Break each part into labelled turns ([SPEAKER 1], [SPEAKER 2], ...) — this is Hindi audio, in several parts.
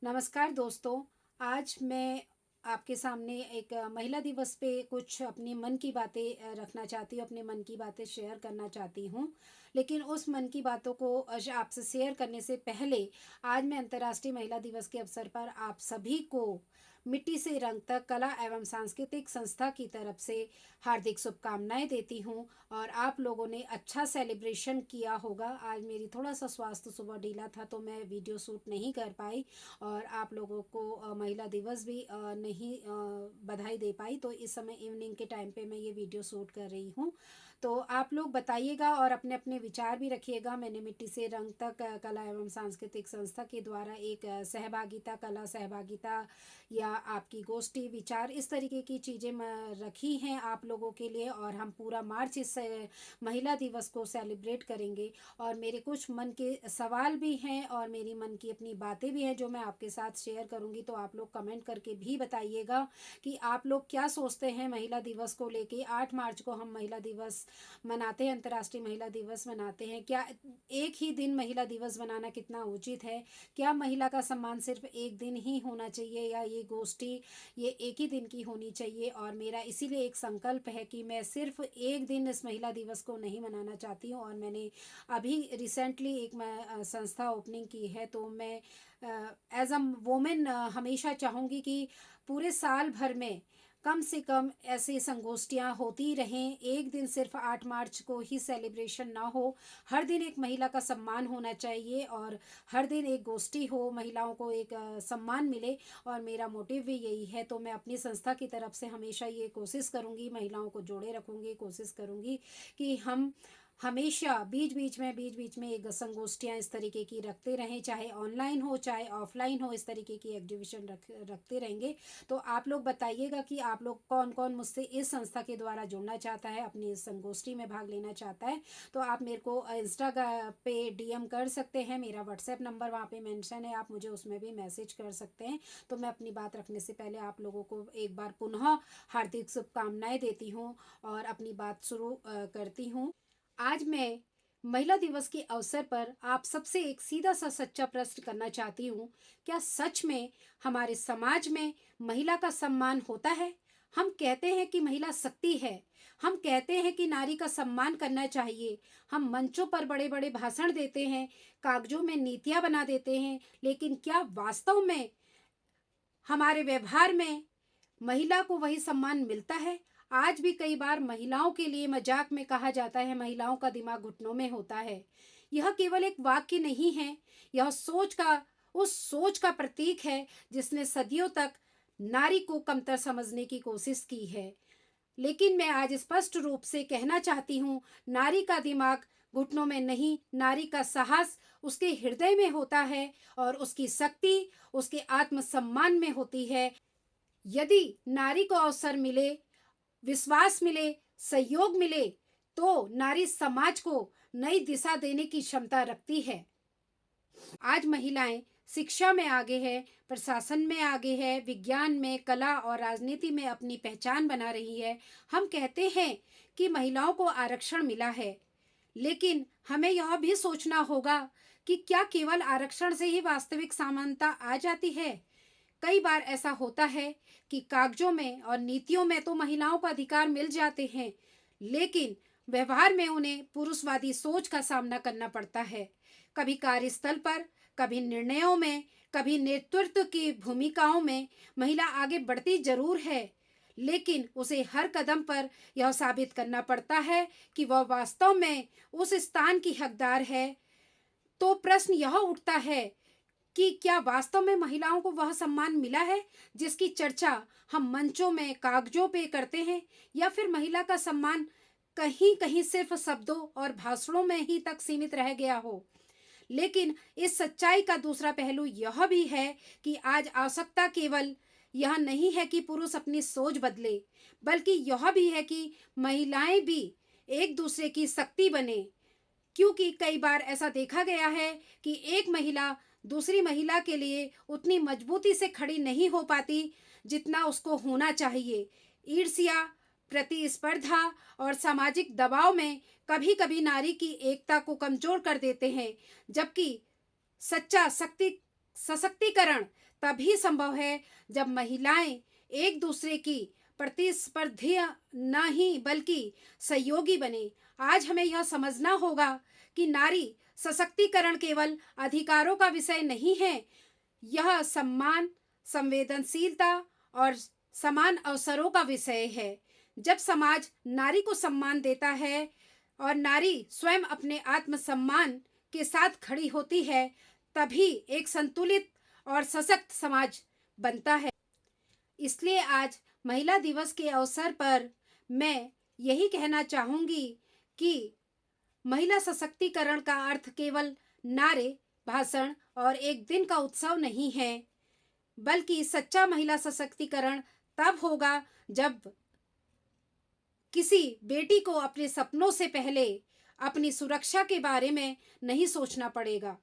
[SPEAKER 1] नमस्कार दोस्तों। आज मैं आपके सामने एक महिला दिवस पे कुछ अपनी मन की बातें रखना चाहती हूँ, अपने मन की बातें शेयर करना चाहती हूँ। लेकिन उस मन की बातों को आपसे शेयर करने से पहले आज मैं अंतर्राष्ट्रीय महिला दिवस के अवसर पर आप सभी को मिट्टी से रंग तक कला एवं सांस्कृतिक संस्था की तरफ से हार्दिक शुभकामनाएं देती हूँ। और आप लोगों ने अच्छा सेलिब्रेशन किया होगा। आज मेरी थोड़ा सा स्वास्थ्य सुबह ढीला था तो मैं वीडियो शूट नहीं कर पाई और आप लोगों को महिला दिवस भी नहीं बधाई दे पाई। तो इस समय इवनिंग के टाइम पे मैं ये वीडियो शूट कर रही हूँ। तो आप लोग बताइएगा और अपने अपने विचार भी रखिएगा। मैंने मिट्टी से रंग तक कला एवं सांस्कृतिक संस्था के द्वारा एक सहभागिता कला सहभागिता या आपकी गोष्ठी विचार इस तरीके की चीज़ें रखी हैं आप लोगों के लिए। और हम पूरा मार्च इस महिला दिवस को सेलिब्रेट करेंगे। और मेरे कुछ मन के सवाल भी हैं और मेरी मन की अपनी बातें भी हैं जो मैं आपके साथ शेयर करूंगी। तो आप लोग कमेंट करके भी बताइएगा कि आप लोग क्या सोचते हैं महिला दिवस को लेके। 8 मार्च को हम महिला दिवस मनाते हैं, अंतर्राष्ट्रीय महिला दिवस मनाते हैं। क्या एक ही दिन महिला दिवस मनाना कितना उचित है? क्या महिला का सम्मान सिर्फ एक दिन ही होना चाहिए या ये गोष्ठी ये एक ही दिन की होनी चाहिए? और मेरा इसीलिए एक संकल्प है कि मैं सिर्फ एक दिन इस महिला दिवस को नहीं मनाना चाहती हूँ। और मैंने अभी रिसेंटली एक मैं संस्था ओपनिंग की है। तो मैं एज अ वोमेन हमेशा चाहूँगी कि पूरे साल भर में कम से कम ऐसे संगोष्ठियाँ होती रहें। एक दिन सिर्फ 8 मार्च को ही सेलिब्रेशन ना हो। हर दिन एक महिला का सम्मान होना चाहिए और हर दिन एक गोष्ठी हो, महिलाओं को एक सम्मान मिले। और मेरा मोटिव भी यही है। तो मैं अपनी संस्था की तरफ से हमेशा ये कोशिश करूँगी, महिलाओं को जोड़े रखूँगी, कोशिश करूँगी कि हम हमेशा बीच बीच में एक संगोष्ठियाँ इस तरीके की रखते रहें, चाहे ऑनलाइन हो चाहे ऑफलाइन हो। इस तरीके की एग्जीबिशन रखते रहेंगे। तो आप लोग बताइएगा कि आप लोग कौन कौन मुझसे इस संस्था के द्वारा जुड़ना चाहता है, अपनी इस संगोष्ठी में भाग लेना चाहता है। तो आप मेरे को इंस्टाग्राम पे डीएम कर सकते हैं। मेरा व्हाट्सएप नंबर वहाँ पे मेंशन है, आप मुझे उसमें भी मैसेज कर सकते हैं। तो मैं अपनी बात रखने से पहले आप लोगों को एक बार पुनः हार्दिक शुभकामनाएं देती हूँ और अपनी बात शुरू करती हूँ। आज मैं महिला दिवस के अवसर पर आप सबसे एक सीधा सा सच्चा प्रश्न करना चाहती हूँ। क्या सच में हमारे समाज में महिला का सम्मान होता है? हम कहते हैं कि महिला शक्ति है, हम कहते हैं कि नारी का सम्मान करना चाहिए, हम मंचों पर बड़े बड़े भाषण देते हैं, कागजों में नीतियाँ बना देते हैं। लेकिन क्या वास्तव में हमारे व्यवहार में महिला को वही सम्मान मिलता है? आज भी कई बार महिलाओं के लिए मजाक में कहा जाता है महिलाओं का दिमाग घुटनों में होता है। यह केवल एक वाक्य नहीं है, यह उस सोच का प्रतीक है जिसने सदियों तक नारी को कमतर समझने की कोशिश की है। लेकिन मैं आज स्पष्ट रूप से कहना चाहती हूँ, नारी का दिमाग घुटनों में नहीं, नारी का साहस उसके हृदय में होता है और उसकी शक्ति उसके आत्मसम्मान में होती है। यदि नारी को अवसर मिले, विश्वास मिले, सहयोग मिले, तो नारी समाज को नई दिशा देने की क्षमता रखती है। आज महिलाएं शिक्षा में आगे है, प्रशासन में आगे है, विज्ञान में, कला और राजनीति में अपनी पहचान बना रही है। हम कहते हैं कि महिलाओं को आरक्षण मिला है, लेकिन हमें यह भी सोचना होगा कि क्या केवल आरक्षण से ही वास्तविक समानता आ जाती है? कई बार ऐसा होता है कि कागजों में और नीतियों में तो महिलाओं को अधिकार मिल जाते हैं, लेकिन व्यवहार में उन्हें पुरुषवादी सोच का सामना करना पड़ता है। कभी कार्यस्थल पर, कभी निर्णयों में, कभी नेतृत्व की भूमिकाओं में महिला आगे बढ़ती जरूर है, लेकिन उसे हर कदम पर यह साबित करना पड़ता है कि वह वास्तव में उस स्थान की हकदार है। तो प्रश्न यह उठता है कि क्या वास्तव में महिलाओं को वह सम्मान मिला है जिसकी चर्चा हम मंचों में, कागजों पे करते हैं? या फिर महिला का सम्मान कहीं कहीं सिर्फ शब्दों और भाषणों में ही तक सीमित रह गया हो? लेकिन इस सच्चाई का दूसरा पहलू यह भी है कि आज आवश्यकता केवल यह नहीं है कि पुरुष अपनी सोच बदले, बल्कि यह भी है कि महिलाएं भी एक दूसरे की शक्ति बने। क्योंकि कई बार ऐसा देखा गया है कि एक महिला दूसरी महिला के लिए उतनी मजबूती से खड़ी नहीं हो पाती जितना उसको होना चाहिए। ईर्ष्या, प्रतिस्पर्धा और सामाजिक दबाव में कभी कभी नारी की एकता को कमजोर कर देते हैं, जबकि सच्चा शक्ति सशक्तिकरण तभी संभव है जब महिलाएं एक दूसरे की प्रतिस्पर्धी नहीं बल्कि सहयोगी बने। आज हमें यह समझना होगा कि नारी सशक्तिकरण केवल अधिकारों का विषय नहीं है, यह सम्मान, संवेदनशीलता और समान अवसरों का विषय है। जब समाज नारी को सम्मान देता है और नारी स्वयं अपने आत्मसम्मान के साथ खड़ी होती है, तभी एक संतुलित और सशक्त समाज बनता है। इसलिए आज महिला दिवस के अवसर पर मैं यही कहना चाहूँगी कि महिला सशक्तिकरण का अर्थ केवल नारे, भाषण और एक दिन का उत्सव नहीं है, बल्कि सच्चा महिला सशक्तिकरण तब होगा जब किसी बेटी को अपने सपनों से पहले अपनी सुरक्षा के बारे में नहीं सोचना पड़ेगा।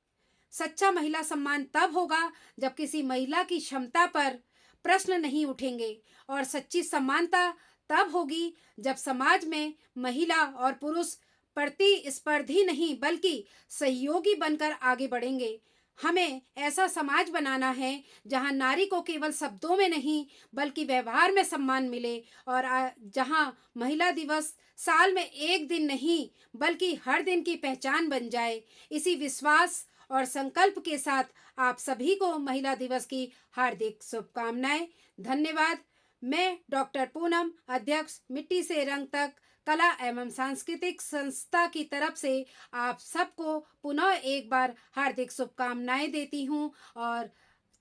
[SPEAKER 1] सच्चा महिला सम्मान तब होगा जब किसी महिला की क्षमता पर प्रश्न नहीं उठेंगे, और सच्ची समानता तब होगी जब समाज में महिला और पुरुष प्रतिस्पर्धी नहीं बल्कि सहयोगी बनकर आगे बढ़ेंगे। हमें ऐसा समाज बनाना है जहां नारी को केवल शब्दों में नहीं बल्कि व्यवहार में सम्मान मिले, और जहां महिला दिवस साल में एक दिन नहीं बल्कि हर दिन की पहचान बन जाए। इसी विश्वास और संकल्प के साथ आप सभी को महिला दिवस की हार्दिक शुभकामनाएं। धन्यवाद। मैं डॉक्टर पूनम, अध्यक्ष मिट्टी से रंग तक कला एवं सांस्कृतिक संस्था की तरफ से आप सबको पुनः एक बार हार्दिक शुभकामनाएं देती हूं, और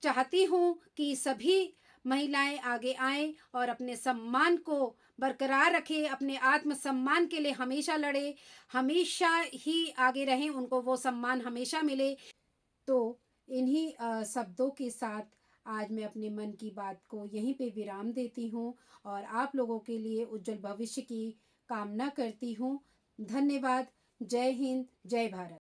[SPEAKER 1] चाहती हूं कि सभी महिलाएं आगे आएं और अपने सम्मान को बरकरार रखें, अपने आत्मसम्मान के लिए हमेशा लड़े, हमेशा ही आगे रहें, उनको वो सम्मान हमेशा मिले। तो इन्हीं शब्दों के साथ आज मैं अपने मन की बात को यहीं पे विराम देती हूँ, और आप लोगों के लिए उज्जवल भविष्य की कामना करती हूँ। धन्यवाद। जय हिंद, जय भारत।